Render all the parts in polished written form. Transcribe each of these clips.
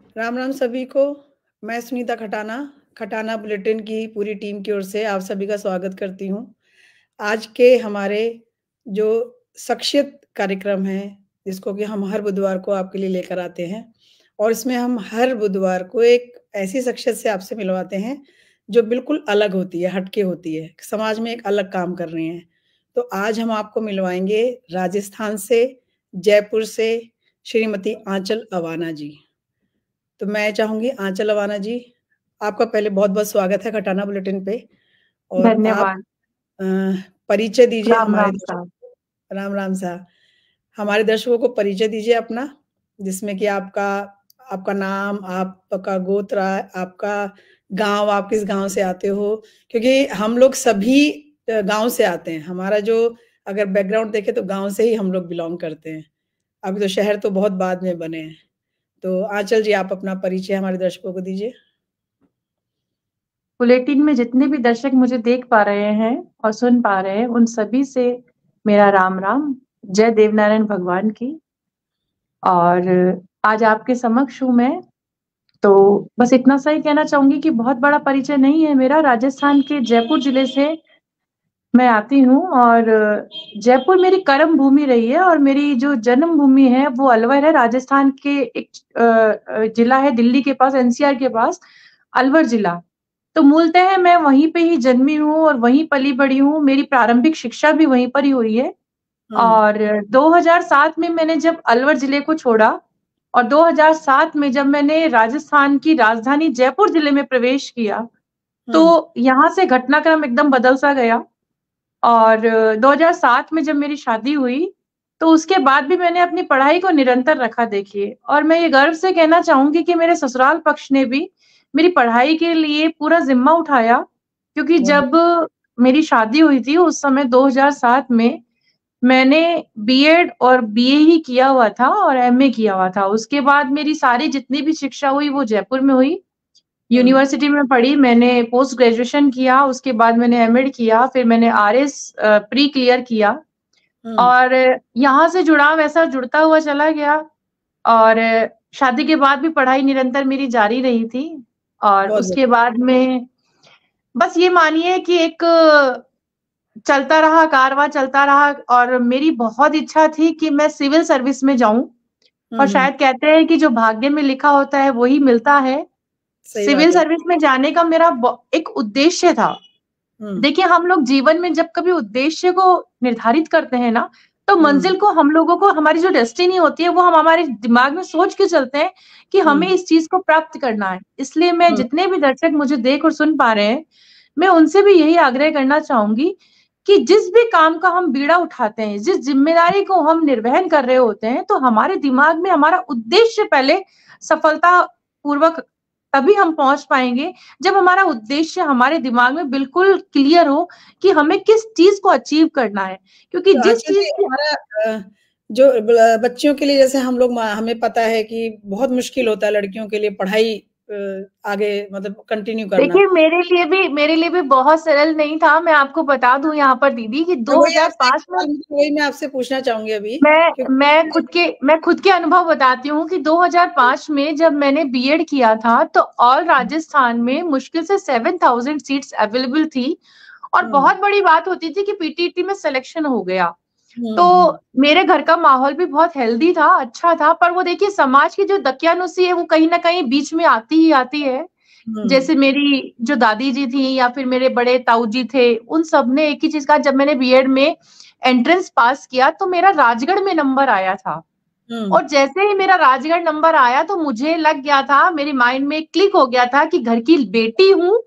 राम राम सभी को। मैं सुनीता खटाना, खटाना बुलेटिन की पूरी टीम की ओर से आप सभी का स्वागत करती हूँ। आज के हमारे जो शख्सियत कार्यक्रम है, जिसको कि हम हर बुधवार को आपके लिए लेकर आते हैं और इसमें हम हर बुधवार को एक ऐसी शख्सियत से आपसे मिलवाते हैं, जो बिल्कुल अलग होती है, हटके होती है, समाज में एक अलग काम कर रही हैं। तो आज हम आपको मिलवाएँगे राजस्थान से, जयपुर से श्रीमती आँचल अवाना जी। तो मैं चाहूँगी आँचल अवाना जी, आपका पहले बहुत-बहुत स्वागत है खटाना बुलेटिन पे और आप धन्यवाद। अ, परिचय दीजिए राम हमारे राम साहब। दर्शकों को। राम, राम साहब। हमारे दर्शकों को परिचय दीजिए अपना, जिसमें कि आपका आपका नाम, आपका गोत्र, आपका गाँव, आप किस गाँव से आते हो? क्योंकि हम लोग सभी गाँव से आते हैं। हमारा जो अगर बैकग्राउंड देखें तो गाँव से ही हम लोग बिलॉन्ग करते हैं। अभी तो शहर तो बहुत बाद में बने हैं। तो आँचल जी, आप अपना परिचय हमारे दर्शकों को दीजिए। बुलेटिन में जितने भी दर्शक मुझे देख पा रहे हैं और सुन पा रहे हैं, उन सभी से मेरा राम राम, जय देवनारायण भगवान की। और आज आपके समक्ष हूँ मैं। तो बस इतना सा ही कहना चाहूंगी कि बहुत बड़ा परिचय नहीं है मेरा। राजस्थान के जयपुर जिले से मैं आती हूँ और जयपुर मेरी कर्म भूमि रही है और मेरी जो जन्म भूमि है वो अलवर है। राजस्थान के एक जिला है दिल्ली के पास, एनसीआर के पास, अलवर जिला। तो मूलतः मैं वहीं पे ही जन्मी हूँ और वहीं पली बड़ी हूँ। मेरी प्रारंभिक शिक्षा भी वहीं पर ही हुई है। हुँ, और 2007 में मैंने जब अलवर जिले को छोड़ा और 2007 में जब मैंने राजस्थान की राजधानी जयपुर जिले में प्रवेश किया, हुँ, तो यहाँ से घटनाक्रम एकदम बदल सा गया। और 2007 में जब मेरी शादी हुई, तो उसके बाद भी मैंने अपनी पढ़ाई को निरंतर रखा देखिए। और मैं ये गर्व से कहना चाहूँगी कि मेरे ससुराल पक्ष ने भी मेरी पढ़ाई के लिए पूरा ज़िम्मा उठाया, क्योंकि वाह! जब मेरी शादी हुई थी उस समय 2007 में मैंने बीएड और बीए ही किया हुआ था और एमए किया हुआ था। उसके बाद मेरी सारी जितनी भी शिक्षा हुई वो जयपुर में हुई। हुँ, यूनिवर्सिटी में पढ़ी, मैंने पोस्ट ग्रेजुएशन किया, उसके बाद मैंने एमएड किया, फिर मैंने आरएस प्री क्लियर किया हुँ, और यहाँ से जुड़ाव ऐसा जुड़ता हुआ चला गया। और शादी के बाद भी पढ़ाई निरंतर मेरी जारी रही थी। और बहुत उसके बढ़िया। बाद में बस ये मानिए कि एक चलता रहा, कारवां चलता रहा और मेरी बहुत इच्छा थी कि मैं सिविल सर्विस में जाऊँ। हुँ, और हुँ, शायद कहते हैं कि जो भाग्य में लिखा होता है वही मिलता है। सही सिविल बात है। सर्विस में जाने का मेरा एक उद्देश्य था। हुँ, देखिए, हम लोग जीवन में जब कभी उद्देश्य को निर्धारित करते हैं ना, तो हुँ, मंजिल को हम लोगों को, हमारी जो डेस्टिनी होती है वो हम हमारे दिमाग में सोच के चलते हैं कि हमें हुँ, इस चीज को प्राप्त करना है। इसलिए मैं, हुँ, जितने भी दर्शक मुझे देख और सुन पा रहे हैं, मैं उनसे भी यही आग्रह करना चाहूंगी कि जिस भी काम का हम बीड़ा उठाते हैं, जिस जिम्मेदारी को हम निर्वहन कर रहे होते हैं, तो हमारे दिमाग में हमारा उद्देश्य पहले सफलता पूर्वक तभी हम पहुंच पाएंगे जब हमारा उद्देश्य हमारे दिमाग में बिल्कुल क्लियर हो कि हमें किस चीज को अचीव करना है। क्योंकि तो जिस आँचल चीज जी, की हमारा जो बच्चियों के लिए जैसे हम लोग हमें पता है कि बहुत मुश्किल होता है लड़कियों के लिए पढ़ाई आगे मतलब कंटिन्यू करना। देखिए, मेरे लिए भी बहुत सरल नहीं था। मैं आपको बता दूं यहाँ पर दीदी कि मैं वही आपसे एक 2005 में सवाल वही मैं आपसे पूछना चाहूँगी अभी मैं मैं क्योंकि खुद के अनुभव बताती हूँ कि 2005 में जब मैंने बीएड किया था, तो ऑल राजस्थान में मुश्किल से 7,000 सीट्स अवेलेबल थी और हुँ, बहुत बड़ी बात होती थी कि पीटीटी में सिलेक्शन हो गया। हुँ, तो हुँ, मेरे घर का माहौल भी बहुत हेल्दी था, अच्छा था। पर वो देखिए, समाज की जो दकियानुसी है वो कहीं ना कहीं बीच में आती ही आती है। हुँ, जैसे मेरी जो दादी जी थी या फिर मेरे बड़े ताऊ जी थे, उन सब ने एक ही चीज कहा। जब मैंने बीएड में एंट्रेंस पास किया तो मेरा राजगढ़ में नंबर आया था। हुँ। और जैसे ही मेरा राजगढ़ नंबर आया तो मुझे लग गया था, मेरी माइंड में क्लिक हो गया था कि घर की बेटी हूँ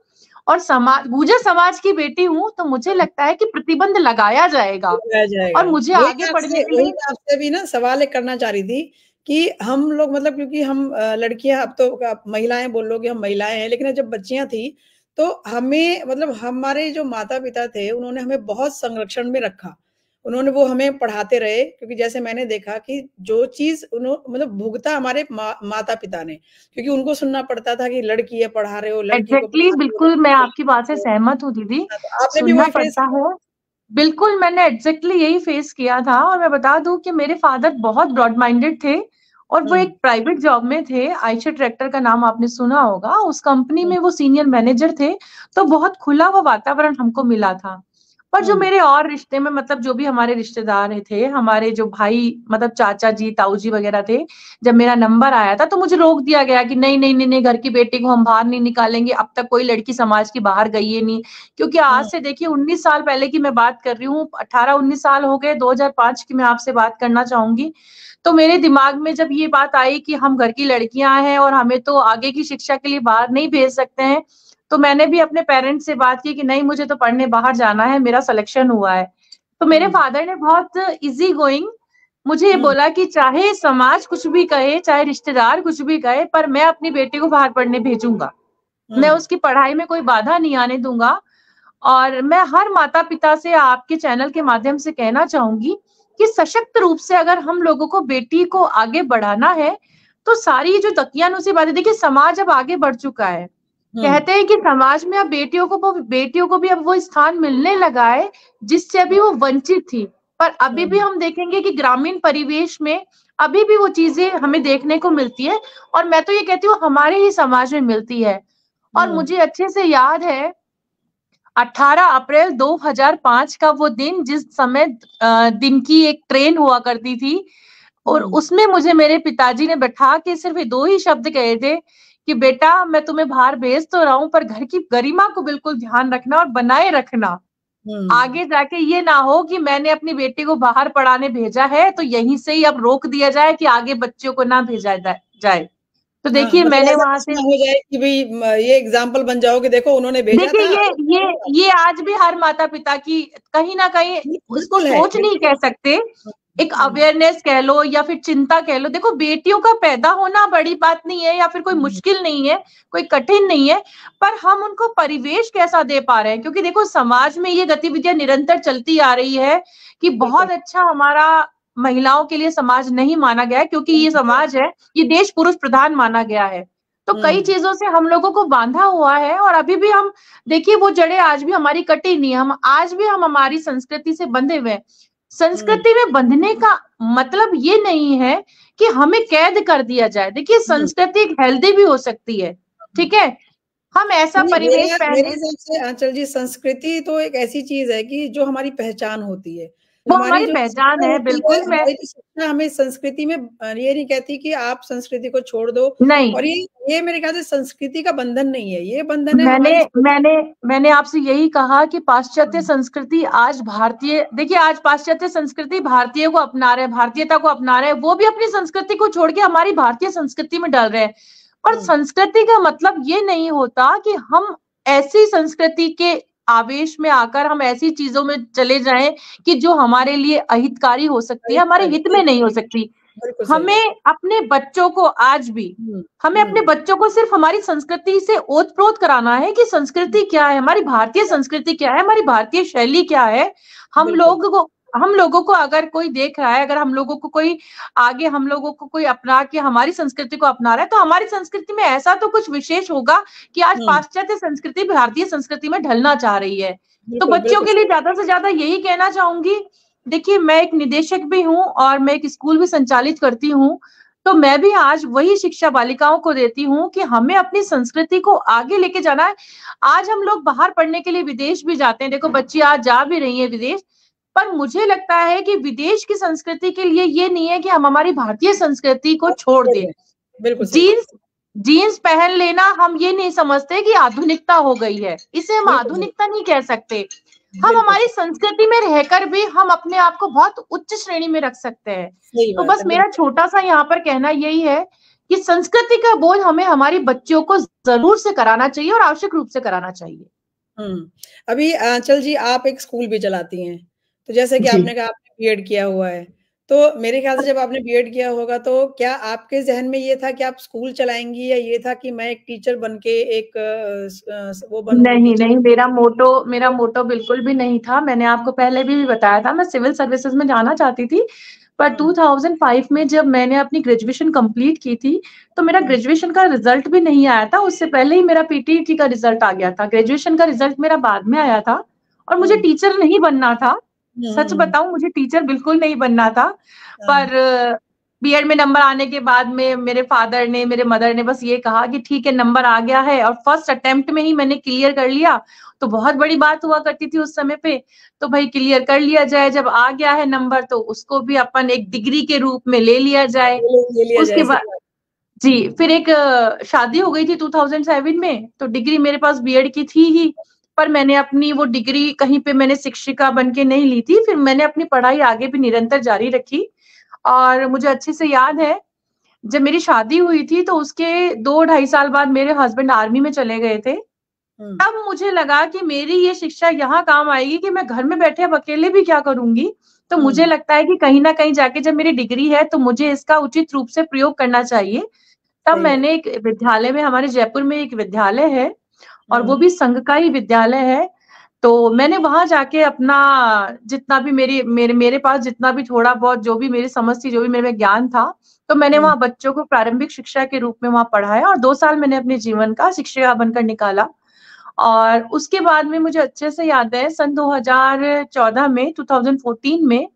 और समाज, गुर्जर समाज की बेटी हूँ, तो मुझे लगता है कि प्रतिबंध लगाया जाएगा रह जाएगा। और मुझे आगे पढ़ने के वही लिए। मैं आपसे भी ना सवाल एक करना चाह रही थी कि हम लोग मतलब क्योंकि हम लड़कियाँ अब तो महिलाएँ बोल लो कि हम महिलाएँ हैं, लेकिन जब बच्चियाँ थी, तो हमें मतलब हमारे जो माता-पिता थे, उन्होंने हमें बहुत संरक्षण में रखा। उन्होंने वो हमें पढ़ाते रहे क्योंकि जैसे मैंने देखा कि जो चीज़ मतलब भुगता हमारे माता-पिता ने, क्योंकि उनको सुनना पड़ता था कि लड़की है, पढ़ा रहे हो, लड़की को एग्जैक्टली, पढ़ा रहे हो, बिल्कुल मैं लड़की को आपकी पढ़ा बात से रहे हो। सहमत हूँ दीदी। हाँ, तो आपने भी सुनना वही फेस पड़ता किया। है। बिल्कुल, मैंने एग्जैक्टली यही फेस किया था। और मैं बता दूं कि मेरे फादर बहुत ब्रॉड माइंडेड थे और वो एक प्राइवेट जॉब में थे। आयशा ट्रैक्टर का नाम आपने सुना होगा, उस कंपनी में वो सीनियर मैनेजर थे। तो बहुत खुला हुआ वातावरण हमको मिला था। पर जो मेरे और रिश्ते में मतलब जो भी हमारे रिश्तेदार थे, हमारे जो भाई मतलब चाचा जी ताऊ जी वगैरह थे, जब मेरा नंबर आया था तो मुझे रोक दिया गया कि नहीं नहीं नहीं नहीं, घर की बेटी को हम बाहर नहीं निकालेंगे, अब तक कोई लड़की समाज की बाहर गई है नहीं। क्योंकि आज से देखिए 19 साल पहले की मैं बात कर रही हूँ, 18-19 साल हो गए, 2005 की मैं आपसे बात करना चाहूंगी। तो मेरे दिमाग में जब ये बात आई कि हम घर की लड़कियां हैं और हमें तो आगे की शिक्षा के लिए बाहर नहीं भेज सकते हैं, तो मैंने भी अपने पेरेंट्स से बात की कि नहीं, मुझे तो पढ़ने बाहर जाना है, मेरा सिलेक्शन हुआ है। तो मेरे फादर ने बहुत इजी गोइंग मुझे ये बोला कि चाहे समाज कुछ भी कहे, चाहे रिश्तेदार कुछ भी कहे, पर मैं अपनी बेटी को बाहर पढ़ने भेजूंगा। मैं उसकी पढ़ाई में कोई बाधा नहीं आने दूंगा। और मैं हर माता पिता से आपके चैनल के माध्यम से कहना चाहूंगी कि सशक्त रूप से अगर हम लोगों को बेटी को आगे बढ़ाना है, तो सारी जो दकियानुसी बातें, देखिए समाज अब आगे बढ़ चुका है। कहते हैं कि समाज में अब बेटियों को भी अब वो स्थान मिलने लगा है जिससे अभी वो वंचित थी। पर अभी भी हम देखेंगे कि ग्रामीण परिवेश में अभी भी वो चीजें हमें देखने को मिलती है, और मैं तो ये कहती हूँ हमारे ही समाज में मिलती है। और मुझे अच्छे से याद है 18 अप्रैल 2005 का वो दिन, जिस समय दिन की एक ट्रेन हुआ करती थी, और उसमें मुझे मेरे पिताजी ने बैठा के सिर्फ दो ही शब्द कहे थे कि बेटा मैं तुम्हें बाहर भेज तो रहा हूं, पर घर की गरिमा को बिल्कुल ध्यान रखना और बनाए रखना। आगे जाके ये ना हो कि मैंने अपनी बेटी को बाहर पढ़ाने भेजा है तो यहीं से ही अब रोक दिया जाए कि आगे बच्चों को ना भेजा जाए। तो देखिए मतलब मैंने ऐसा वहां कुछ से ना हो जाए कि भाई ये एग्जाम्पल बन जाओ कि देखो उन्होंने भेजा देखिए था। ये आज भी हर माता पिता की कहीं ना कहीं, उसको बिल्कुल है, सोच नहीं बिल्कुल। कह सकते, एक अवेयरनेस कह लो या फिर चिंता कह लो। देखो बेटियों का पैदा होना बड़ी बात नहीं है या फिर कोई मुश्किल नहीं है, कोई कठिन नहीं है, पर हम उनको परिवेश कैसा दे पा रहे हैं। क्योंकि देखो समाज में ये गतिविधियां निरंतर चलती आ रही है कि बहुत अच्छा हमारा महिलाओं के लिए समाज नहीं माना गया है, क्योंकि ये समाज है, ये देश पुरुष प्रधान माना गया है। तो कई चीजों से हम लोगों को बांधा हुआ है, और अभी भी हम देखिए वो जड़ें आज भी हमारी कटी नहीं है, हम आज भी हम हमारी संस्कृति से बंधे हुए हैं। संस्कृति में बंधने का मतलब ये नहीं है कि हमें कैद कर दिया जाए। देखिए संस्कृति एक हेल्दी भी हो सकती है, ठीक है, हम ऐसा नहीं, परिवेश मेरे पहने। हिसाब से आंचल जी, संस्कृति तो एक ऐसी चीज है कि जो हमारी पहचान होती है। वो हमारी हमारी जो पहचान शिक्षा है, होती है, बिल्कुल। मैं हमारी जो शिक्षा हमें संस्कृति में ये नहीं कहती कि आप संस्कृति को छोड़ दो। नहीं, और ये मेरे ख्याल से संस्कृति का बंधन नहीं है, ये बंधन है मैंने हमारी मैंने मैंने आपसे यही कहा कि पाश्चात्य संस्कृति आज भारतीय, देखिए आज पाश्चात्य संस्कृति भारतीय को अपना रहे हैं, भारतीयता को अपना रहे हैं, वो भी अपनी संस्कृति को छोड़ के हमारी भारतीय संस्कृति में डाल रहे हैं। पर संस्कृति का मतलब ये नहीं होता कि हम ऐसी संस्कृति के आवेश में आकर हम ऐसी चीजों में चले जाएं कि जो हमारे लिए अहितकारी हो सकती है, हमारे हित में नहीं हो सकती। बिल्कुल सही बात। हमें अपने बच्चों को आज भी, हमें अपने बच्चों को सिर्फ हमारी संस्कृति से ओतप्रोत कराना है कि संस्कृति क्या है, हमारी भारतीय संस्कृति क्या है, हमारी भारतीय शैली क्या है। हम लोगों को अगर कोई देख रहा है, अगर हम लोगों को कोई आगे, हम लोगों को कोई अपना के हमारी संस्कृति को अपना रहा है, तो हमारी संस्कृति में ऐसा तो कुछ विशेष होगा कि आज पाश्चात्य संस्कृति भारतीय संस्कृति में ढलना चाह रही है। तो बिल्कुल बच्चों बिल्कुल के लिए ज्यादा से ज्यादा यही कहना चाहूंगी। देखिए मैं एक निदेशक भी हूँ और मैं एक स्कूल भी संचालित करती हूँ, तो मैं भी आज वही शिक्षा बालिकाओं को देती हूँ कि हमें अपनी संस्कृति को आगे लेके जाना है। आज हम लोग बाहर पढ़ने के लिए विदेश भी जाते हैं, देखो बच्ची आज जा भी रही है विदेश, पर मुझे लगता है कि विदेश की संस्कृति के लिए ये नहीं है कि हम हमारी भारतीय संस्कृति को छोड़ दें। बिल्कुल सही। जीन्स जीन्स पहन लेना हम ये नहीं समझते कि आधुनिकता हो गई है, इसे हम आधुनिकता नहीं कह सकते। हम हमारी संस्कृति में रहकर भी हम अपने आप को बहुत उच्च श्रेणी में रख सकते हैं। तो बस मेरा छोटा सा यहाँ पर कहना यही है कि संस्कृति का बोझ हमें हमारी बच्चियों को जरूर से कराना चाहिए और आवश्यक रूप से कराना चाहिए। अभी आंचल जी आप एक स्कूल भी चलाती हैं, तो जैसे कि आपने कहा आपने बीएड किया हुआ है, तो मेरे ख्याल से जब आपने बीएड किया होगा तो क्या आपके जहन में ये था कि आप स्कूल चलाएंगी, या ये था कि मैं एक टीचर बन के एक वो बनूंगी नहीं टीचर? नहीं, मेरा मोटो बिल्कुल भी नहीं था। मैंने आपको पहले भी बताया था, मैं सिविल सर्विसेज में जाना चाहती थी। पर 2005 में जब मैंने अपनी ग्रेजुएशन कंप्लीट की थी, तो मेरा ग्रेजुएशन का रिजल्ट भी नहीं आया था, उससे पहले ही मेरा पीटीईटी का रिजल्ट आ गया था। ग्रेजुएशन का रिजल्ट मेरा बाद में आया था, और मुझे टीचर नहीं बनना था। सच बताऊं, मुझे टीचर बिल्कुल नहीं बनना था। पर बीएड में नंबर आने के बाद में मेरे फादर ने, मेरे मदर ने बस ये कहा कि ठीक है नंबर आ गया है, और फर्स्ट अटेम्प्ट में ही मैंने क्लियर कर लिया। तो बहुत बड़ी बात हुआ करती थी उस समय पे, तो भाई क्लियर कर लिया जाए, जब आ गया है नंबर तो उसको भी अपन एक डिग्री के रूप में ले लिया जाए। ले लिया उसके जाए, बाद सही बात। जी, फिर एक शादी हो गई थी 2007 में, तो डिग्री मेरे पास बीएड की थी ही, पर मैंने अपनी वो डिग्री कहीं पे मैंने शिक्षिका बन के नहीं ली थी, फिर मैंने अपनी पढ़ाई आगे भी निरंतर जारी रखी। और मुझे अच्छे से याद है, जब मेरी शादी हुई थी तो उसके 2 ढाई साल बाद मेरे हस्बैंड आर्मी में चले गए थे। हुँ, तब मुझे लगा कि मेरी ये शिक्षा यहाँ काम आएगी कि मैं घर में बैठे अब अकेले भी क्या करूँगी? तो मुझे हुँ, लगता है कि कहीं न कहीं जाके जब मेरी डिग्री है तो मुझे इसका उचित रूप से प्रयोग करना चाहिए। तब सही बात। मैंने एक विद्यालय में, हमारे जयपुर में एक विद्यालय है और वो हुँ, भी संघ का ही विद्यालय है। तो मैंने वहाँ जाके अपना जितना भी मेरी मेरे मेरे पास जितना भी थोड़ा बहुत जो भी मेरी समझ थी, जो भी मेरे में ज्ञान था, तो मैंने हुँ, वहाँ बच्चों को प्रारंभिक शिक्षा के रूप में वहाँ पढ़ाया और 2 साल मैंने अपने जीवन का शिक्षिका बनकर निकाला। और उसके बाद में मुझे अच्छे से याद है सन 2014 में 2014 में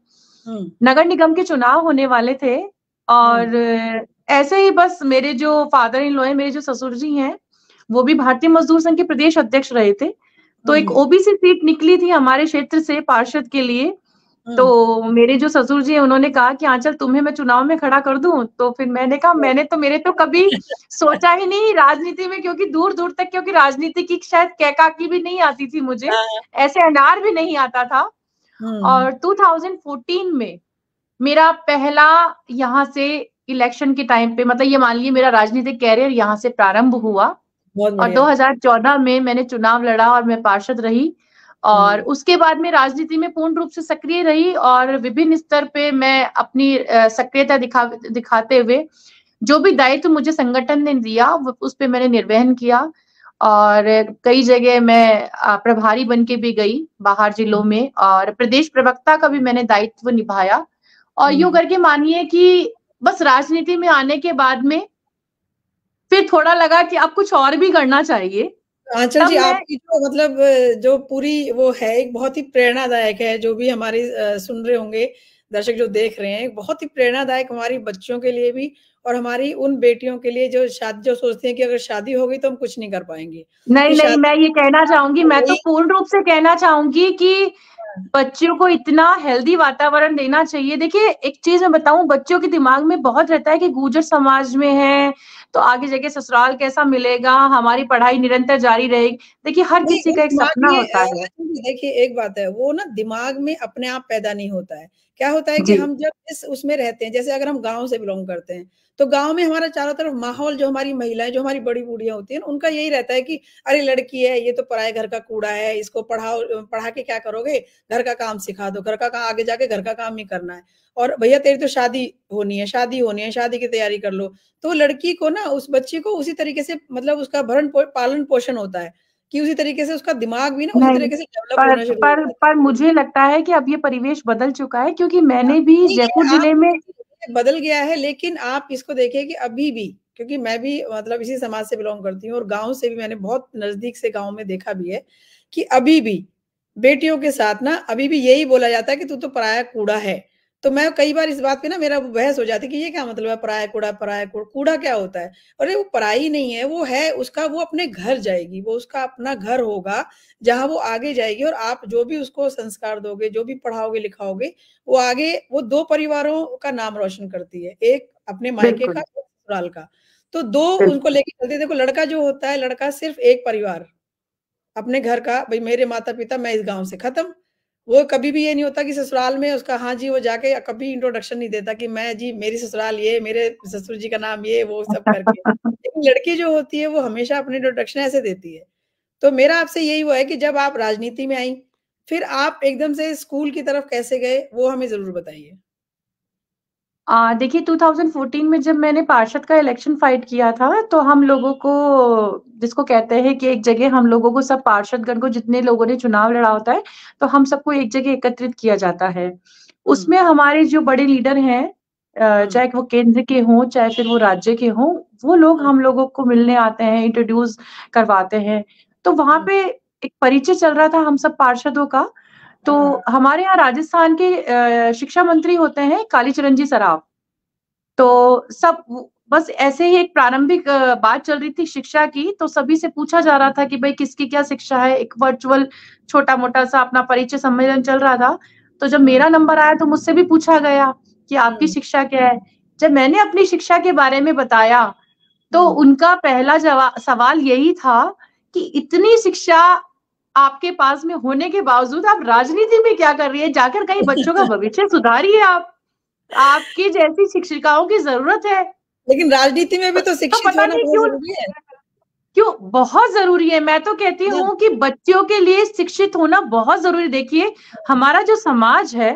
हुँ, नगर निगम के चुनाव होने वाले थे, हुँ, और ऐसे ही बस मेरे जो फादर इन लॉ हैं, मेरे जो ससुर जी हैं, वो भी भारतीय मजदूर संघ के प्रदेश अध्यक्ष रहे थे। तो एक हुँ, ओबीसी सीट निकली थी हमारे क्षेत्र से पार्षद के लिए। हुँ। तो मेरे जो ससुर जी हैं उन्होंने कहा कि आंचल तुम्हें मैं चुनाव में खड़ा कर दूँ? तो फिर मैंने कहा मेरे तो कभी सोचा ही नहीं राजनीति में, क्योंकि दूर-दूर तक, क्योंकि राजनीति की शायद कैकाकी भी नहीं आती थी मुझे, हाँ, ऐसे अनार भी नहीं आता था। हुँ, और 2014 में मेरा पहला यहाँ से इलेक्शन के टाइम पे, मतलब ये मान लीजिए मेरा राजनीतिक कैरियर यहाँ से प्रारंभ हुआ। बहुत और बढ़िया। 2014 में मैंने चुनाव लड़ा और मैं पार्षद रही। और हुँ, उसके बाद में राजनीति में पूर्ण रूप से सक्रिय रही और विभिन्न स्तर पे मैं अपनी सक्रियता दिखाते हुए जो भी दायित्व मुझे संगठन ने दिया उस पे मैंने निर्वहन किया। और कई जगह मैं प्रभारी बन के भी गई बाहर जिलों में, और प्रदेश प्रवक्ता का भी मैंने दायित्व निभाया। और यूँ हुँ। करके मानिए कि बस राजनीति में आने के बाद में फिर थोड़ा लगा कि अब कुछ और भी करना चाहिए। आंचल तब जी, मैं आपकी जो मतलब जो पूरी वो है, एक बहुत ही प्रेरणादायक है, जो भी हमारी सुन रहे होंगे, दर्शक जो देख रहे हैं, बहुत ही प्रेरणादायक हमारी बच्चियों के लिए भी और हमारी उन बेटियों के लिए जो सोचती हैं कि अगर शादी हो गई तो हम कुछ नहीं कर पाएँगे। नहीं, कि नहीं, शादी मैं ये कहना चाहूँगी, हो मैं तो गई। पूर्ण रूप से कहना चाहूँगी कि हाँ, बच्चियों को इतना हेल्दी वातावरण देना चाहिए। देखिए, एक चीज़ मैं बताऊँ, बच्चों के दिमाग में बहुत रहता है कि गुर्जर समाज में है, तो आगे जाके ससुराल कैसा मिलेगा, हमारी पढ़ाई निरंतर जारी रहेगी। देखिए, हर नहीं, किसी वो का एक दिमाग सपना में होता है। देखिए एक बात है, वो ना दिमाग में अपने आप पैदा नहीं होता है। क्या होता है कि जी, हम जब इस उसमें रहते हैं, जैसे अगर हम गाँव से बिलॉन्ग करते हैं, तो गाँव में हमारा चारों तरफ माहौल जो हमारी महिलाएँ, जो हमारी बड़ी बूढ़ियाँ होती हैं, उनका यही रहता है कि अरे लड़की है, ये तो पराए घर का कूड़ा है, इसको पढ़ा के क्या करोगे? घर का काम सिखा दो, घर का काम आगे जाके घर का काम ही करना है। और भैया तेरी तो शादी होनी है, शादी की तैयारी कर लो। तो लड़की को ना उस बच्ची को उसी तरीके से मतलब उसका पालन-पोषण होता है। कि उसी तरीके से उसका दिमाग भी ना उसी नहीं, तरीके से डेवलप होना शुरू हो जाता पर है। मुझे लगता है कि अब ये परिवेश बदल चुका है, क्योंकि हाँ, मैंने भी नहीं जयपुर ये आप जिले में बदल गया है लेकिन आप इसको देखिए कि अभी भी क्योंकि मैं भी मतलब इसी समाज से बिलॉन्ग करती हूँ और गाँव से भी मैंने बहुत नज़दीक से गाँव में देखा भी है, कि अभी भी बेटियों के साथ ना अभी भी यही बोला जाता है कि तू तो पराया कूड़ा है। तो मैं कई बार इस बात पे ना मेरा बहस हो जाती है कि ये क्या मतलब है पराया कूड़ा कूड़ा क्या होता है? अरे वो पराई नहीं है, वो है उसका वो अपने घर जाएगी, वो उसका अपना घर होगा, जहाँ वो आगे जाएगी और आप जो भी उसको संस्कार दोगे, जो भी पढ़ाओगे-लिखाओगे, वो आगे वो 2 परिवारों का नाम रोशन करती है। एक अपने मायके का, बिल्कुल, एक ससुराल का। तो 2 उनको बिल्कुल। लेके चलते हैं। देखो लड़का जो होता है, लड़का सिर्फ़ एक परिवार, अपने घर का भई मेरे माता-पिता, मैं इस गाँव से खत्म। वो कभी भी ये नहीं होता कि ससुराल में उसका हाँ जी, वो जाके कभी इंट्रोडक्शन नहीं देता कि मैं जी मेरी ससुराल ये, मेरे ससुर जी का नाम ये, वो सब करके। लेकिन लड़की जो होती है वो हमेशा अपनी इंट्रोडक्शन ऐसे देती है। तो मेरा आपसे यही वो है कि जब आप राजनीति में आईं, फिर आप एकदम से स्कूल की तरफ कैसे गए, वो हमें ज़रूर बताइए? देखिए 2014 में जब मैंने पार्षद का इलेक्शन फाइट किया था, तो हम लोगों को, जिसको कहते हैं कि एक जगह हम लोगों को, सब पार्षदगण को, जितने लोगों ने चुनाव लड़ा होता है, तो हम सबको एक जगह एकत्रित किया जाता है। हुँ, उसमें हमारे जो बड़े लीडर हैं, हुँ, चाहे वो केंद्र के हों, चाहे फिर वो राज्य के हों, वो लोग हुँ, हम लोगों को मिलने आते हैं, इंट्रोड्यूस करवाते हैं। तो वहाँ हुँ, पे एक परिचय चल रहा था हम सब पार्षदों का। तो हुँ, हमारे यहाँ राजस्थान के शिक्षा मंत्री होते हैं कालीचरण जी सराफ। तो सब बस ऐसे ही एक प्रारंभिक बात चल रही थी शिक्षा की, तो सभी से पूछा जा रहा था कि भाई किसकी क्या शिक्षा है। एक वर्चुअल छोटा-मोटा सा अपना परिचय सम्मेलन चल रहा था। तो जब हुँ, मेरा नंबर आया तो मुझसे भी पूछा गया कि आपकी हुँ, शिक्षा क्या है? जब मैंने अपनी शिक्षा के बारे में बताया, तो हुँ। उनका पहला सवाल यही था कि इतनी शिक्षा आपके पास में होने के बावजूद आप राजनीति में क्या कर रही है? जाकर कहीं बच्चों का भविष्य सुधारिए आप। आपकी जैसी शिक्षिकाओं की ज़रूरत है। लेकिन राजनीति में भी तो तो शिक्षित पता होना नहीं बहुत क्यों ज़रूरी है। क्यों बहुत ज़रूरी है। मैं तो कहती हाँ, हूँ कि बच्चों के लिए शिक्षित होना बहुत ज़रूरी। देखिए, हमारा जो समाज है,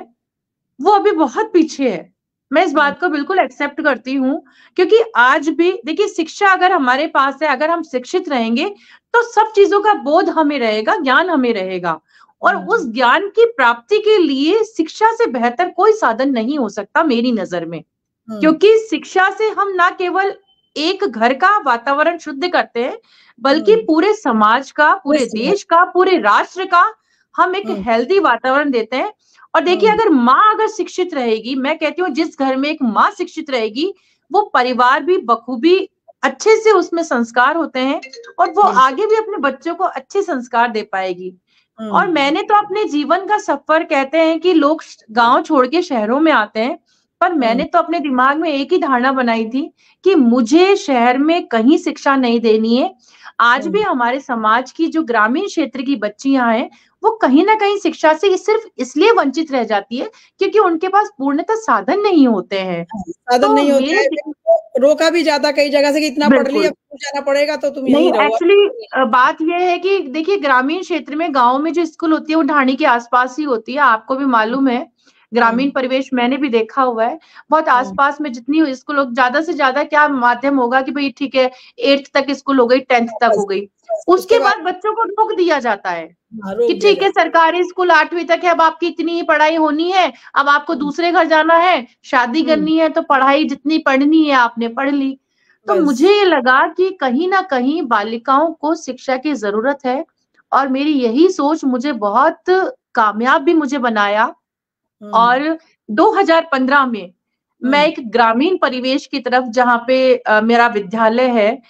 वो अभी बहुत पीछे है। मैं इस हुँ, बात को बिल्कुल एक्सेप्ट करती हूँ, क्योंकि आज भी देखिए शिक्षा अगर हमारे पास है, अगर हम शिक्षित रहेंगे, तो सब चीज़ों का बोध हमें रहेगा, ज्ञान हमें रहेगा। और हुँ, उस ज्ञान की प्राप्ति के लिए शिक्षा से बेहतर कोई साधन नहीं हो सकता मेरी नज़र में। हुँ, क्योंकि शिक्षा से हम ना केवल एक घर का वातावरण शुद्ध करते हैं, बल्कि हुँ। पूरे समाज का, पूरे निश्चित है। देश का, पूरे राष्ट्र का हम एक हुँ, हेल्दी वातावरण देते हैं। और देखिए हुँ, अगर माँ अगर शिक्षित रहेगी, मैं कहती हूँ जिस घर में एक माँ शिक्षित रहेगी, वो परिवार भी बखूबी अच्छे से उसमें संस्कार होते हैं और वो बिल्कुल। आगे भी अपने बच्चों को अच्छे संस्कार दे पाएगी। और हुँ, मैंने तो अपने जीवन का सफर कहते हैं कि लोग गाँव छोड़ के शहरों में आते हैं, पर हुँ, मैंने तो अपने दिमाग में एक ही धारणा बनाई थी कि मुझे शहर में कहीं शिक्षा नहीं देनी है। आज भी हुँ। हमारे समाज की जो ग्रामीण क्षेत्र की बच्चियाँ हैं, वो कहीं न कहीं शिक्षा से सिर्फ़ इसलिए वंचित रह जाती है, क्योंकि उनके पास पूर्णतः साधन नहीं होते हैं। हाँ, साधन तो नहीं होता मेरे है, दि फिर उनको रोका भी जाता है कई जगह से कि इतना पढ़ लिया, बिल्कुल। स्कूल जाना पड़ेगा तो तुम नहीं यहीं रहो। एक्चुअली बात ये है कि देखिए ग्रामीण क्षेत्र में गाँव में जो स्कूल होती है वो ढाणी के आस-पास ही होती है, आपको भी मालूम है। ग्रामीण हुँ, परिवेश मैंने भी देखा हुआ है। बहुत हुँ, आस-पास में जितनी स्कूल हो ज़्यादा से ज़्यादा क्या माध्यम होगा कि भई ठीक है 8th तक स्कूल हो गई, 10th तक बस, हो गई। बस उसके उसके बाद बाद बच्चों को रोक दिया जाता है हाँ, कि रोक दिया ठीक है जाता सरकारी स्कूल 8वीं तक है, अब आपकी इतनी ही पढ़ाई होनी है, अब आपको है। हुँ, दूसरे घर जाना है, शादी हुँ, करनी है तो पढ़ाई जितनी पढ़नी है आपने पढ़ ली। तो बस। मुझे ये लगा कि कहीं न कहीं बालिकाओं को शिक्षा की ज़रूरत है और मेरी यही सोच मुझे बहुत कामयाब भी मुझे बनाया हुँ, और 2015 में मैं हुँ, एक ग्रामीण परिवेश की तरफ जहाँ पे मेरा विद्यालय है,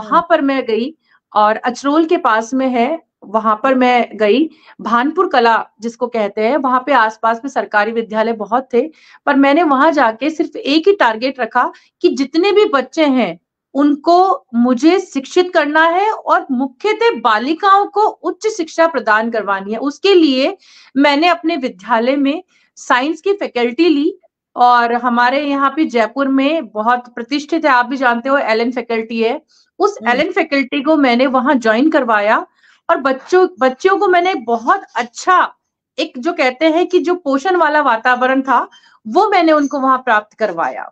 हुँ, वहाँ पर मैं गई और अचरोल के पास में है, वहाँ पर हुँ, मैं गई। भानपुर कला जिसको कहते हैं, वहाँ पे आस-पास में सरकारी विद्यालय बहुत थे, पर मैंने वहाँ जाके सिर्फ़ एक ही टारगेट रखा कि जितने भी बच्चे हैं, उनको मुझे शिक्षित करना है और मुख्यतः बालिकाओं को उच्च शिक्षा प्रदान करवानी है। उसके लिए मैंने अपने विद्यालय में साइंस की फैकल्टी ली और हमारे यहाँ पे जयपुर में बहुत प्रतिष्ठित है, आप भी जानते हो एलन फैकल्टी है। उस हुँ, एलन फैकल्टी को मैंने वहाँ जॉइन करवाया और बच्चियों को मैंने बहुत अच्छा एक जो कहते हैं कि जो पोषण वाला वातावरण था, वो मैंने उनको वहाँ प्राप्त करवाया।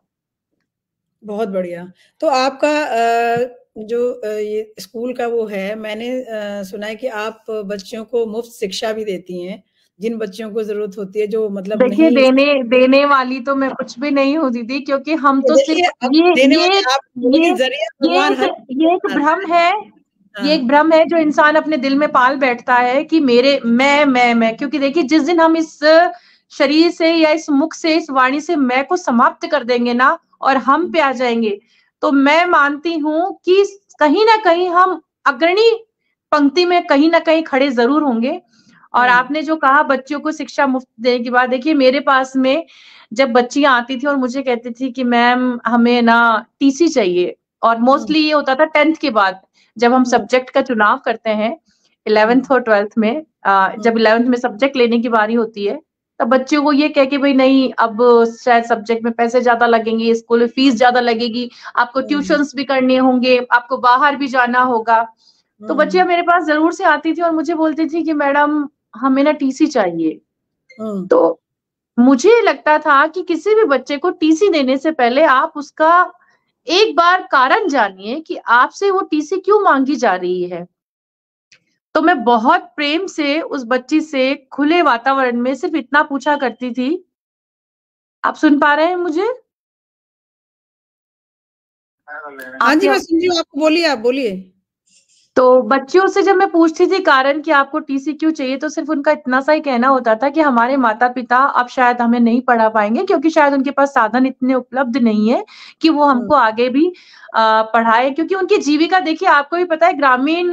बहुत बढ़िया। तो आपका जो ये स्कूल का वो है, मैंने सुना है कि आप बच्चियों को मुफ़्त शिक्षा भी देती हैं, जिन बच्चियों को ज़रूरत होती है, जो मतलब देखिए नहीं देने देने वाली तो मैं कुछ भी नहीं हूँ दीदी क्योंकि हम तो देखिए, सिर्फ़ अब ये देने ये वाले आप हो, ये लेकिन ज़रिए ये भगवान एक हर ये एक बनाता भ्रम है ये हाँ, एक भ्रम है जो इंसान अपने दिल में पाल बैठता है कि मेरे मैं क्योंकि देखिए जिस दिन हम इस शरीर से या इस मुख से इस वाणी से मैं को समाप्त कर देंगे ना और हम हुँ, पे आ जाएंगे तो मैं मानती हूँ कि कहीं ना कहीं हम अग्रणी पंक्ति में कहीं ना कहीं खड़े जरूर होंगे और हुँ, आपने जो कहा बच्चों को शिक्षा मुफ्त देने की बात देखिए मेरे पास में जब बच्चियां आती थी और मुझे कहती थी कि मैम हमें ना टीसी चाहिए और हुँ, मोस्टली ये होता था 10th के बाद जब हम हुँ, सब्जेक्ट का चुनाव करते हैं हुँ, 11th और 12th में हुँ, जब 11th में सब्जेक्ट लेने की बारी होती है तब बच्चों को ये कह के भाई नहीं अब शायद सब्जेक्ट में पैसे ज्यादा लगेंगे स्कूल में फीस ज्यादा लगेगी आपको हुँ, ट्यूशंस भी करने होंगे आपको बाहर भी जाना होगा तो हुँ, बच्चियां मेरे पास जरूर से आती थी और मुझे बोलती थी कि मैडम हमें ना टीसी चाहिए हुँ, तो मुझे लगता था कि किसी भी बच्चे को टीसी देने से पहले आप उसका एक बार कारण जानिए कि आपसे वो टीसी क्यों मांगी जा रही है तो मैं बहुत प्रेम से उस बच्ची से खुले वातावरण में सिर्फ इतना पूछा करती थी आप सुन पा रहे हैं मुझे हाँ जी, आपके मैं सुन रही हूँ, आप बोलिए, आप बोलिए। तो बच्चियों से जब मैं पूछती थी कारण कि आपको टीसी क्यों चाहिए, तो सिर्फ उनका इतना सा ही कहना होता था कि हमारे माता-पिता अब शायद हमें नहीं पढ़ा पाएँगे, क्योंकि शायद उनके पास साधन इतने उपलब्ध नहीं है कि वो हुँ, हमको आगे भी पढ़ाएँ, क्योंकि उनकी जीविका देखिए आपको भी पता है, ग्रामीण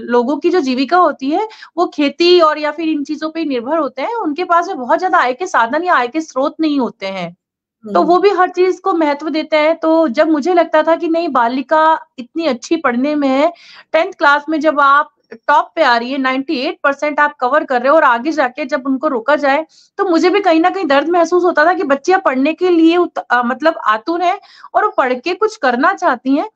लोगों की जो जीविका होती है, वो खेती और या फिर इन चीज़ों पे ही निर्भर होते हैं। उनके पास में बहुत ज़्यादा आय के साधन या आय के स्रोत नहीं होते हैं। तो हुँ, वो भी हर चीज़ को महत्व देते हैं। तो जब मुझे लगता था कि नहीं, बालिका इतनी अच्छी पढ़ने में है, 10th क्लास में जब आप टॉप पे आ रही है, 98% आप कवर कर रहे हो और आगे जाके जब उनको रोका जाए, तो मुझे भी कहीं न कहीं दर्द महसूस होता था कि बच्चियाँ पढ़ने के लिए मतलब आतुर हैं और वो पढ़ के कुछ करना चाहती हैं।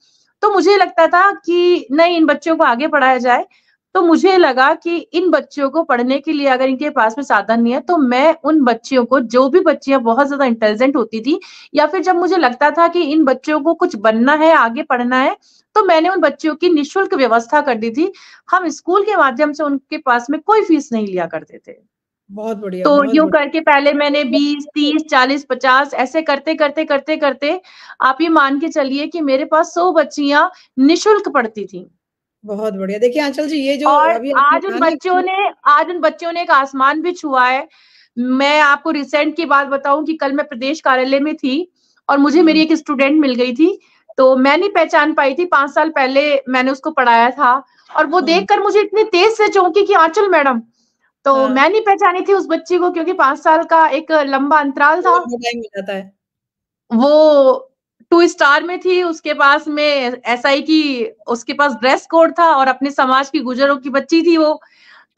तो मुझे लगता था कि नहीं, इन बच्चों को आगे पढ़ाया जाए। तो मुझे लगा कि इन बच्चियों को पढ़ने के लिए अगर इनके पास में साधन नहीं है, तो मैं उन बच्चियों को, जो भी बच्चियाँ बहुत ज़्यादा इंटेलिजेंट होती थी या फिर जब मुझे लगता था कि इन बच्चियों को कुछ बनना है, आगे पढ़ना है, तो मैंने उन बच्चियों की निःशुल्क व्यवस्था कर दी थी। हम स्कूल के माध्यम से उनके पास में कोई फीस नहीं लिया करते थे। बहुत बढ़िया, तो बहुत यूँ बढ़िया। करके पहले मैंने 20, 30, 40, 50 ऐसे करते-करते आप ये मान के चलिए कि मेरे पास 100 बच्चियाँ निःशुल्क पढ़ती थीं। बहुत बढ़िया। देखिए आंचल जी, ये जो और अभी आपने कहा ना कि आज उन बच्चों ने एक आसमान भी छुआ है। मैं आपको रिसेंट की बात बताऊँ कि कल मैं प्रदेश कार्यालय में थी और मुझे मेरी हुँ, एक स्टूडेंट मिल गई थी। तो मैं नहीं पहचान पाई थी, 5 साल पहले मैंने उसको पढ़ाया था और वो हुँ, देखकर मुझे इतनी तेज़ से चौंकी कि आंचल मैडम। तो हाँ, मैं नहीं पहचानी थी उस बच्ची को, क्योंकि 5 साल का एक लंबा अंतराल बहुत था। लंबा टाइम हो जाता है। वो 2 स्टार में थी, उसके पास में एसआई की, उसके पास ड्रेस कोड था और अपने समाज की गुजरों की बच्ची थी वो।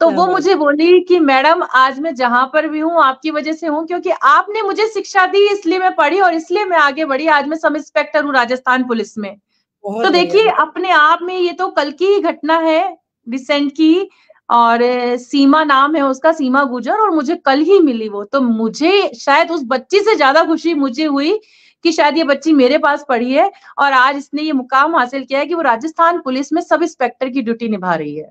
तो क्या वो बात! मुझे बोली कि मैडम, आज मैं जहाँ पर भी हूँ आपकी वज़ह से हूँ, क्योंकि आपने मुझे शिक्षा दी इसलिए मैं पढ़ी और इसलिए मैं आगे बढ़ी। आज मैं सब इंस्पेक्टर हूँ राजस्थान पुलिस में। तो बहुत बढ़िया, देखिए, बहुत अपने आप में ये तो कल की ही घटना है, रिसेंट की। और सीमा नाम है उसका, सीमा गुर्जर, और मुझे कल ही मिली वो। तो मुझे शायद उस बच्ची से ज़्यादा खुशी मुझे हुई कि शायद ये बच्ची मेरे पास पढ़ी है और आज इसने ये मुकाम हासिल किया है कि वो राजस्थान पुलिस में सब इंस्पेक्टर की ड्यूटी निभा रही है।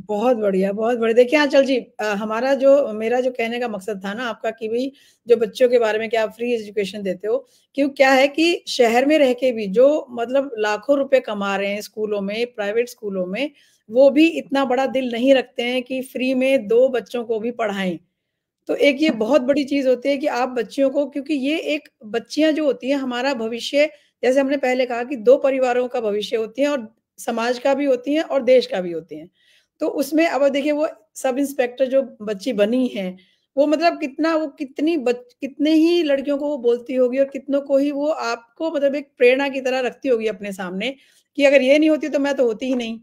बहुत बढ़िया, बहुत बढ़िया। देखिए आंचल जी, हमारा जो मेरा जो कहने का मकसद था ना आपका कि भई जो बच्चों के बारे में कि आप फ्री एजुकेशन देते हो, क्यों क्या है कि शहर में रह के भी जो मतलब लाखों रुपए कमा रहे हैं स्कूलों में, प्राइवेट स्कूलों में, वो भी इतना बड़ा दिल नहीं रखते हैं कि फ्री में 2 बच्चों को भी पढ़ाएँ। तो एक ये बहुत बड़ी चीज़ होती है कि आप बच्चियों को, क्योंकि ये एक बच्चियाँ जो होती हैं हमारा भविष्य, जैसे हमने पहले कहा कि 2 परिवारों का भविष्य होती हैं और समाज का भी होती हैं और देश का भी होती हैं। तो उसमें अब देखिए वो सब इंस्पेक्टर जो बच्ची बनी है, वो मतलब कितना वो कितनी कितने ही लड़कियों को वो बोलती होगी और कितनों को ही वो आपको मतलब एक प्रेरणा की तरह रखती होगी अपने सामने कि अगर ये नहीं होती तो मैं तो होती ही नहीं।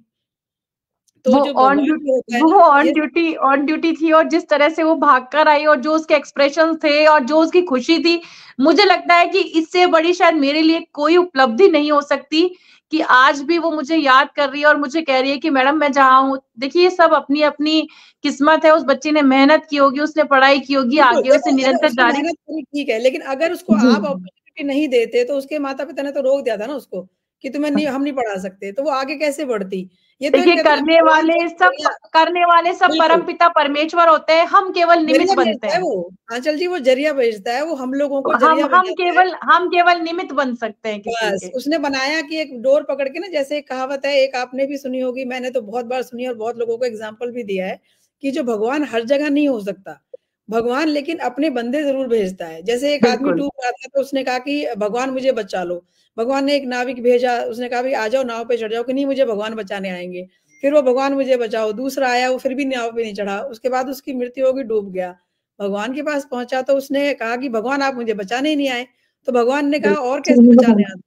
तो वो जो ऑन भगवान ड्यू जो होता है वो ना ऑन ये ड्यूटी ऑन ड्यूटी थी और जिस तरह से वो भागकर आई और जो उसके एक्सप्रेशंस थे और जो उसकी खुशी थी, मुझे लगता है कि इससे बड़ी शायद मेरे लिए कोई उपलब्धि नहीं हो सकती कि आज भी वो मुझे याद कर रही है और मुझे कह रही है कि मैडम मैं जहाँ हूँ, देखिए ये सब अपनी-अपनी किस्मत है। उस बच्ची ने मेहनत की होगी, उसने पढ़ाई की होगी, बिल्कुल, आगे देखो उसे अगर निरंतर उसने जारी। मेहनत करी ठीक है, लेकिन अगर उसको जी। आप अपॉर्च्युनिटी नहीं देते, तो उसके माता-पिता ने तो रोक दिया था ना उसको, कि तुम्हें नहीं हम नहीं पढ़ा सकते, तो वो आगे कैसे बढ़ती? ये तो एक देखिए, कहते हैं ना भगवान का ज़रिया करने वाले सब बिल्कुल, परमपिता परमेश्वर होते हैं, हम केवल निमित्त ज़रिया बनते भेजता है हैं। वो। आंचल जी वो ज़रिया भेजता है, वो हम लोगों को हम ज़रिया हम बनाता है। केवल निमित्त बन सकते हैं किसी बस, के। उसने बनाया कि एक डोर पकड़ के ना, जैसे एक कहावत है, एक आपने भी सुनी होगी, मैंने तो बहुत बार सुनी है और बहुत लोगों को एग्ज़ाम्पल भी दिया है, कि जो भगवान हर जगह नहीं हो सकता, भगवान लेकिन अपने बंदे ज़रूर भेजता है। जैसे एक आदमी बिल्कुल। डूब रहा था तो उसने कहा कि भगवान मुझे बचा लो। भगवान ने एक नाविक भेजा, उसने कहा भई आ जाओ नाव पे चढ़ जाओ, कि नहीं मुझे भगवान बचाने आएँगे। फिर वो भगवान मुझे बचाओ, दूसरा आया वो फिर भी नाव पे नहीं चढ़ा, उसके बाद उसकी मृत्यु हो गई, डूब गया। भगवान के पास पहुँचा तो उसने कहा कि भगवान आप मुझे बचाने ही नहीं आए। तो भगवान ने कहा और कैसे बचाने बिल्कुल। आते?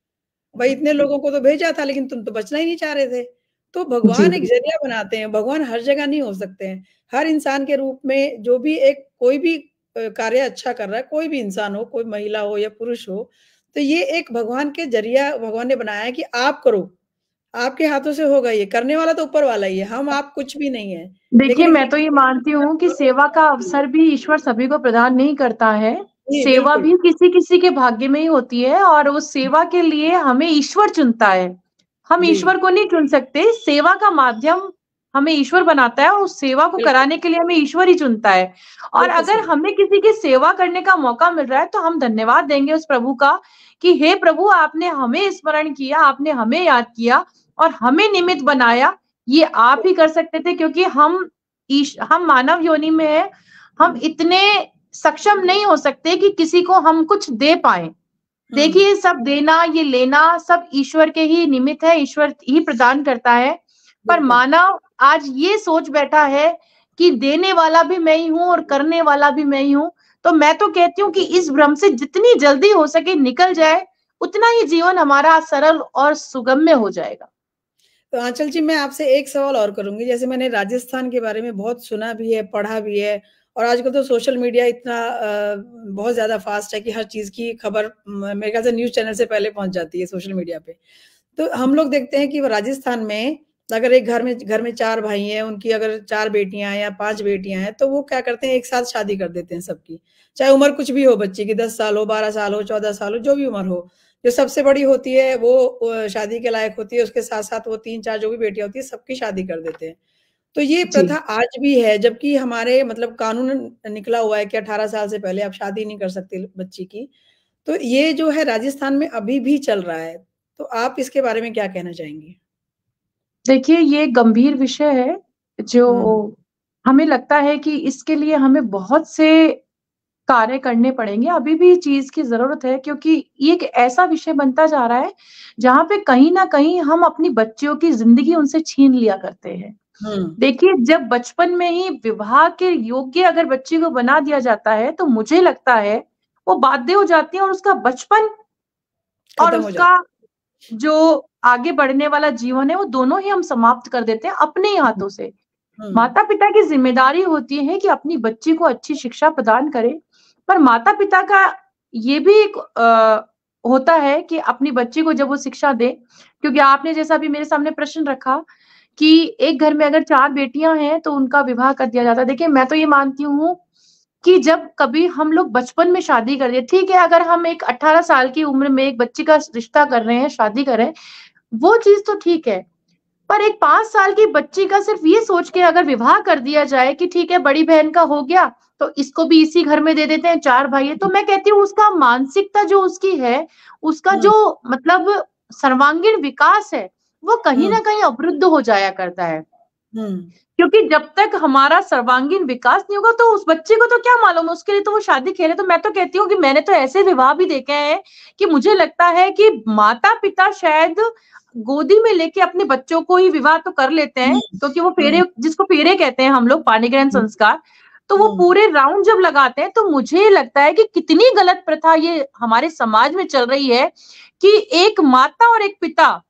भाई इतने लोगों को तो भेजा था लेकिन तुम तो बचना ही नहीं चाह रहे थे। तो जी, भगवान एक जी। ज़रिया बनाते हैं, भगवान हर जगह नहीं हो सकते हैं। हर इंसान के रूप में जो भी एक कोई भी कार्य अच्छा कर रहा है, कोई भी इंसान हो, कोई महिला हो या पुरुष हो, तो ये एक भगवान के ज़रिया भगवान ने बनाया है कि आप करो। आपके हाथों से होगा ये, करने वाला तो ऊपर वाला ही है, हम आप कुछ भी नहीं है। देखिए, लेकिन मैं तो ये मानती हूँ कि सेवा का अवसर भी ईश्वर सभी को प्रदान नहीं करता है। जी, सेवा बिल्कुल, भी किसी-किसी के भाग्य में ही होती है और उस सेवा के लिए हमें ईश्वर चुनता है। हम जी, ईश्वर को नहीं चुन सकते, सेवा का माध्यम हमें ईश्वर बनाता है और उस सेवा को बिल्कुल, कराने के लिए हमें ईश्वर ही चुनता है। और बिल्कुल अगर सही। हमें किसी की सेवा करने का मौका मिल रहा है, तो हम धन्यवाद देंगे उस प्रभु का कि हे प्रभु, आपने हमें स्मरण किया, आपने हमें याद किया और हमें निमित्त बनाया, ये आप ही कर सकते थे, क्योंकि हम मानव योनि में है, हम इतने सक्षम नहीं हो सकते कि किसी को हम कुछ दे पाए। देखिए, सब देना, ये लेना सब ईश्वर के ही निमित्त है, ईश्वर ही प्रदान करता है। पर मानव आज ये सोच बैठा है कि देने वाला भी मैं ही हूं और करने वाला भी मैं ही हूं। तो मैं तो कहती हूँ कि इस भ्रम से जितनी जल्दी हो सके निकल जाए, उतना ही जीवन हमारा सरल और सुगम्य हो जाएगा। तो आंचल जी, मैं आपसे एक सवाल और करूंगी। जैसे मैंने राजस्थान के बारे में बहुत सुना भी है, पढ़ा भी है, और आजकल तो सोशल मीडिया इतना बहुत ज्यादा फास्ट है कि हर चीज की खबर मेरे ख्याल से न्यूज चैनल से पहले पहुंच जाती है सोशल मीडिया पे। तो हम लोग देखते हैं कि राजस्थान में अगर एक घर में 4 भाई हैं, उनकी अगर 4 बेटियां या 5 बेटियां हैं, तो वो क्या करते हैं, एक साथ शादी कर देते हैं सबकी, चाहे उम्र कुछ भी हो बच्चे की, 10 साल हो, 12 साल हो, 14 साल हो, जो भी उम्र हो। जो सबसे बड़ी होती है वो शादी के लायक होती है, उसके साथ साथ वो 3-4 जो भी बेटियां होती है सबकी शादी कर देते हैं। तो ये प्रथा आज भी है, जबकि हमारे मतलब कानून निकला हुआ है कि 18 साल से पहले आप शादी नहीं कर सकते बच्ची की। तो ये जो है राजस्थान में अभी भी चल रहा है। तो आप इसके बारे में क्या कहना चाहेंगी? देखिए, ये गंभीर विषय है, हुँ। जो हमें लगता है कि इसके लिए हमें बहुत से कार्य करने पड़ेंगे। अभी भी चीज़ की ज़रूरत है, क्योंकि ये एक ऐसा विषय बनता जा रहा है, जहाँ पे कहीं न कहीं हम अपनी बच्चियों की ज़िंदगी उनसे छीन लिया करते हैं। हुँ। देखिए, जब बचपन में ही विवाह के योग्य अगर बच्ची को बना दिया जाता है, तो मुझे लगता है, वो बाध्य हो जाती है और उसका बचपन और खत्म हो जाता उसका जो आगे बढ़ने वाला जीवन है, वो दोनों ही हम समाप्त कर देते हैं अपने ही है। हाथों से। हुँ। माता-पिता की ज़िम्मेदारी होती है कि अपनी बच्ची को अच्छी शिक्षा प्रदान करें, पर माता-पिता का ये भी एक होता है कि अपनी बच्ची को जब वो शिक्षा दें, क्योंकि आपने जैसा अभी मेरे सामने प्रश्न रखा कि एक घर में अगर 4 बेटियाँ हैं, तो उनका विवाह कर दिया जाता है। देखिए, मैं तो ये मानती हूँ कि जब कभी हम लोग बचपन में शादी कर दिए, ठीक है, अगर हम एक 18 साल की उम्र में एक बच्ची का रिश्ता कर रहे हैं, शादी कर रहे हैं, वो चीज़ तो ठीक है। पर एक 5 साल की बच्ची का सिर्फ ये सोच के अगर विवाह कर दिया जाए कि ठीक है, बड़ी बहन का हो गया, तो इसको भी इसी घर में दे देते हैं, 4 भाई हैं, तो मैं कहती हूँ उसका मानसिकता जो उसकी है, उसका हुँ। जो मतलब सर्वांगीण विकास है, वो कहीं हुँ। न कहीं अवरुद्ध हो जाया करता है। हुँ। क्योंकि जब तक हमारा सर्वांगीण विकास नहीं होगा, तो उस बच्चे को तो क्या मालूम, उसके लिए तो वो शादी खेले। तो मैं तो कहती हूँ कि मैंने तो ऐसे विवाह भी देखे हैं कि मुझे लगता है कि माता-पिता शायद गोदी में लेके अपने बच्चों को ही विवाह तो कर लेते हैं, हुँ। क्योंकि वो हुँ। फेरे, जिसको फेरे कहते हैं हम लोग, पाणी ग्रहण हुँ। संस्कार, तो वो हुँ। पूरे राउंड जब लगाते हैं, तो मुझे लगता है कि कितनी गलत प्रथा ये हमारे समाज में चल रही है कि एक माता और एक पिता,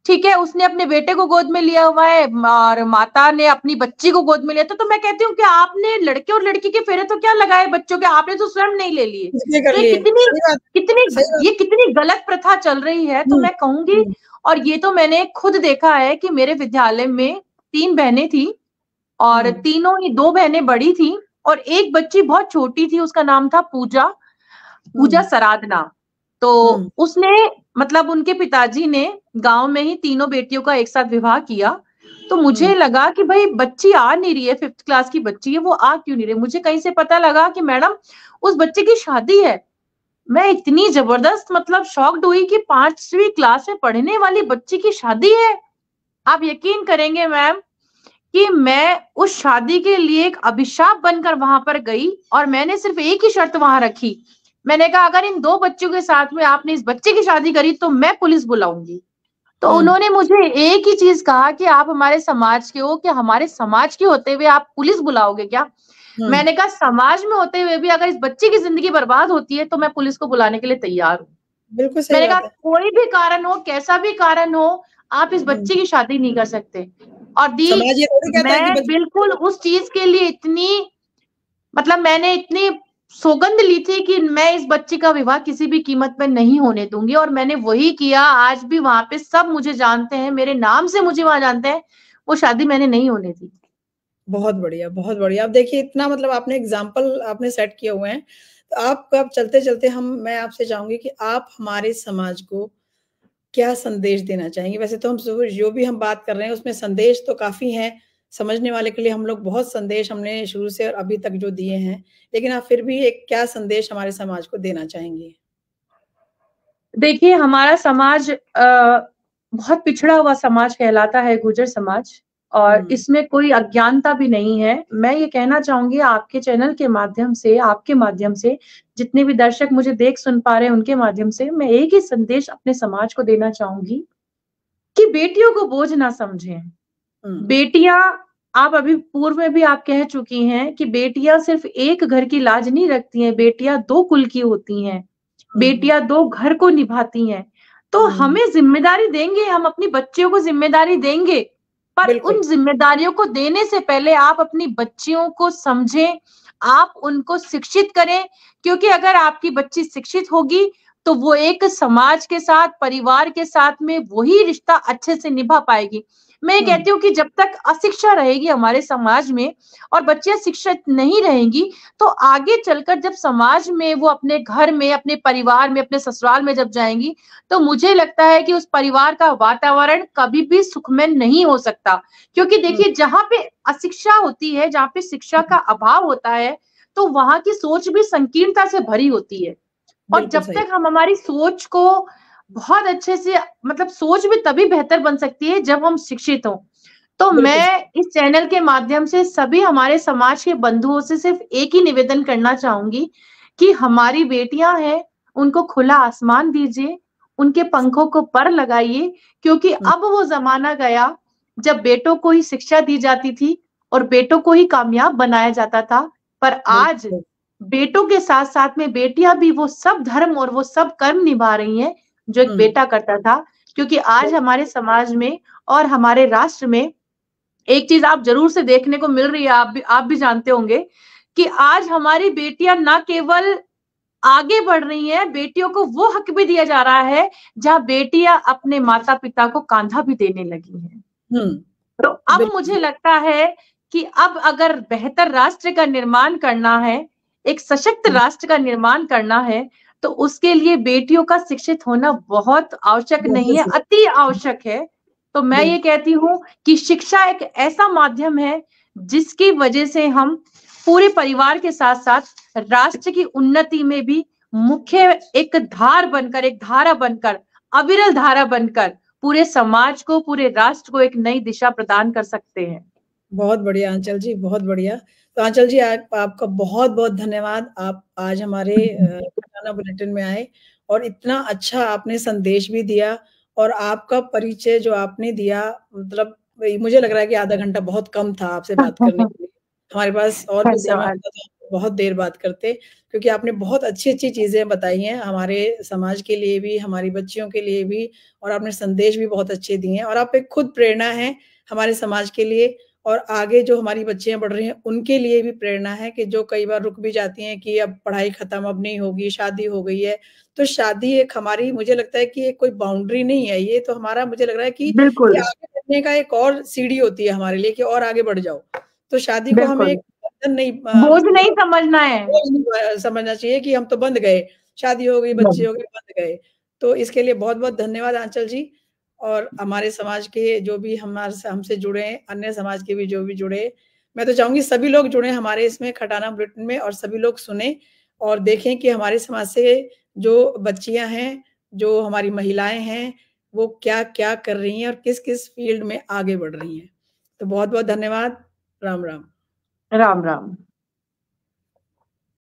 ठीक है, उसने अपने बेटे को गोद में लिया हुआ है और माता ने अपनी बच्ची को गोद में लिया, तो मैं कहती हूँ कि आपने लड़के और लड़की के फेरे तो क्या लगाए बच्चों के, आपने तो स्वयं नहीं ले लिए। इसलिए कर तो ये लिए। कितनी सही बात। कितनी सही बात। ये कितनी गलत प्रथा चल रही है, तो हुँ। मैं कहूँगी, हुँ। और ये तो मैंने खुद देखा है कि मेरे विद्यालय में 3 बहनें थी और हुँ। तीनों ही, 2 बहनें बड़ी थी और एक बच्ची बहुत छोटी थी, उसका नाम था पूजा, हुँ। पूजा सरादना। तो हुँ। उसने, मतलब उनके पिताजी ने गाँव में ही तीनों बेटियों का एक साथ विवाह किया। तो हुँ। मुझे लगा कि भई बच्ची आ नहीं रही है, 5th क्लास की बच्ची है, वो आ क्यों नहीं रही है? मुझे कहीं से पता लगा कि मैडम उस बच्चे की शादी है। मैं इतनी ज़बरदस्त मतलब शॉक्ड हुई कि 5वीं क्लास में पढ़ने वाली बच्ची की शादी है। आप यकीन करेंगे मैम कि मैं उस शादी के लिए एक अभिशाप बनकर वहां पर गई और मैंने सिर्फ एक ही शर्त वहां रखी। मैंने कहा, अगर इन 2 बच्चों के साथ में आपने इस बच्चे की शादी करी तो मैं पुलिस बुलाऊंगी। तो हुँ। उन्होंने मुझे एक ही चीज कहा कि आप हमारे समाज के हो, कि हमारे समाज के होते हुए आप पुलिस बुलाओगे क्या? हुँ। मैंने कहा, समाज में होते हुए भी अगर इस बच्चे की जिंदगी बर्बाद होती है तो मैं पुलिस को बुलाने के लिए तैयार हूँ। बिल्कुल सही मैंने कहा, बात है। कोई भी कारण हो, कैसा भी कारण हो, आप इस हुँ। बच्चे की शादी नहीं कर सकते। और दी, समाज ये थोड़ी कहता है कि मैं बिल्कुल उस चीज के लिए इतनी, मतलब मैंने इतनी सौगंध ली थी कि मैं इस बच्ची का विवाह किसी भी कीमत पे नहीं होने दूंगी, और मैंने वही किया। आज भी वहां पे सब मुझे जानते हैं, मेरे नाम से मुझे वहां जानते हैं। वो शादी मैंने नहीं होने दी। बहुत बढ़िया, बहुत बढ़िया। अब देखिए इतना मतलब आपने एग्ज़ाम्पल आपने सेट किए हुए हैं। तो आप अब चलते-चलते हम मैं आपसे चाहूँगी कि आप हमारे समाज को क्या संदेश देना चाहेंगे? वैसे तो हम जो भी हम बात कर रहे हैं उसमें संदेश तो काफ़ी हैं, समझने वाले के लिए हम लोग बहुत संदेश हमने शुरू से और अभी तक जो दिए हैं। लेकिन आप फिर भी एक क्या संदेश हमारे समाज को देना चाहेंगी? देखिए, हमारा समाज बहुत पिछड़ा हुआ समाज कहलाता है गुर्जर समाज, और इसमें कोई अज्ञानता भी नहीं है। मैं ये कहना चाहूंगी आपके चैनल के माध्यम से, आपके माध्यम से, जितने भी दर्शक मुझे देख सुन पा रहे हैं उनके माध्यम से मैं एक ही संदेश अपने समाज को देना चाहूंगी कि बेटियों को बोझ ना समझें। बेटियां, आप अभी पूर्व में भी आप कह चुकी हैं कि बेटियां सिर्फ एक घर की लाज नहीं रखती हैं, बेटियां दो कुल की होती हैं, बेटियां दो घर को निभाती हैं। तो हमें जिम्मेदारी देंगे, हम अपनी बच्चियों को जिम्मेदारी देंगे, पर उन जिम्मेदारियों को देने से पहले आप अपनी बच्चियों को समझें, आप उनको शिक्षित करें, क्योंकि अगर आपकी बच्ची शिक्षित होगी तो वो एक समाज के साथ, परिवार के साथ में वही रिश्ता अच्छे से निभा पाएगी। मैं कहती हूँ कि जब तक अशिक्षा रहेगी हमारे समाज में और बच्चियां शिक्षित नहीं रहेंगी, तो आगे चलकर जब समाज में वो अपने घर में, अपने परिवार में, अपने ससुराल में जब जाएंगी, तो मुझे लगता है कि उस परिवार का वातावरण कभी भी सुखमय नहीं हो सकता। क्योंकि देखिए, जहां पे अशिक्षा होती है, जहां पे शिक्षा का अभाव होता है, तो वहां की सोच भी संकीर्णता से भरी होती है। और जब तक हम हमारी सोच को बहुत अच्छे से, मतलब सोच भी तभी बेहतर बन सकती है जब हम शिक्षित हों। तो मैं इस चैनल के माध्यम से सभी हमारे समाज के बंधुओं से सिर्फ एक ही निवेदन करना चाहूंगी कि हमारी बेटियां हैं, उनको खुला आसमान दीजिए, उनके पंखों को पर लगाइए, क्योंकि अब वो जमाना गया जब बेटों को ही शिक्षा दी जाती थी और बेटों को ही कामयाब बनाया जाता था। पर आज बेटों के साथ साथ में बेटियां भी वो सब धर्म और वो सब कर्म निभा रही हैं जो एक बेटा करता था। क्योंकि आज हमारे समाज में और हमारे राष्ट्र में एक चीज आप जरूर से देखने को मिल रही है, आप भी जानते होंगे कि आज हमारी बेटियां ना केवल आगे बढ़ रही हैं, बेटियों को वो हक भी दिया जा रहा है जहां बेटियां अपने माता पिता को कांधा भी देने लगी हैं। तो अब मुझे लगता है कि अब अगर बेहतर राष्ट्र का निर्माण करना है, एक सशक्त राष्ट्र का निर्माण करना है, तो उसके लिए बेटियों का शिक्षित होना बहुत आवश्यक नहीं है, अति आवश्यक है। तो मैं ये कहती हूँ कि शिक्षा एक ऐसा माध्यम है जिसकी वजह से हम पूरे परिवार के साथ साथ राष्ट्र की उन्नति में भी मुख्य एक धार बनकर, एक धारा बनकर, अविरल धारा बनकर पूरे समाज को, पूरे राष्ट्र को एक नई दिशा प्रदान कर सकते हैं। बहुत बढ़िया आंचल जी, बहुत बढ़िया। तो आंचल जी, आपका बहुत-बहुत धन्यवाद। आप आज हमारे खटाना बुलेटिन में आए और इतना अच्छा आपने संदेश भी दिया, और आपका परिचय जो आपने दिया, मतलब मुझे लग रहा है कि आधा घंटा बहुत कम था आपसे बात करने के लिए। हमारे पास और भी समय होता तो बहुत देर बात करते, क्योंकि आपने बहुत अच्छी-अच्छी चीज़ें बताई हैं हमारे समाज के लिए भी, हमारी बच्चियों के लिए भी, और आपने संदेश भी बहुत अच्छे दिए हैं, और आप एक खुद प्रेरणा हैं हमारे समाज के लिए, और आगे जो हमारी बच्चियाँ बढ़ रही हैं, उनके लिए भी प्रेरणा है कि जो कई बार रुक भी जाती हैं कि अब पढ़ाई खत्म, अब नहीं होगी, शादी हो गई है। तो शादी एक हमारी, मुझे लगता है कि ये कोई बाउंड्री नहीं है, ये तो हमारा, मुझे लग रहा है कि आगे बढ़ने का एक और सीढ़ी होती है हमारे लिए कि और आगे बढ़ जाओ। तो शादी को हमें एक बंधन नहीं, बोझ नहीं समझना है, बोझ नहीं समझना चाहिए कि हम तो बंध गए, शादी हो गई, बच्चे हो गए, बंध गए। तो इसके लिए बहुत-बहुत धन्यवाद आंचल जी, और हमारे समाज के जो भी हमसे जुड़े हैं, अन्य समाज के भी जो भी जुड़े, मैं तो चाहूँगी सभी लोग जुड़ें हमारे इसमें खटाना बुलेटिन में, और सभी लोग सुनें और देखें कि हमारे समाज से जो बच्चियाँ हैं, जो हमारी महिलाएँ हैं, वो क्या-क्या कर रही हैं और किस-किस फ़ील्ड में आगे बढ़ रही हैं। तो बहुत-बहुत धन्यवाद। राम-राम। राम-राम।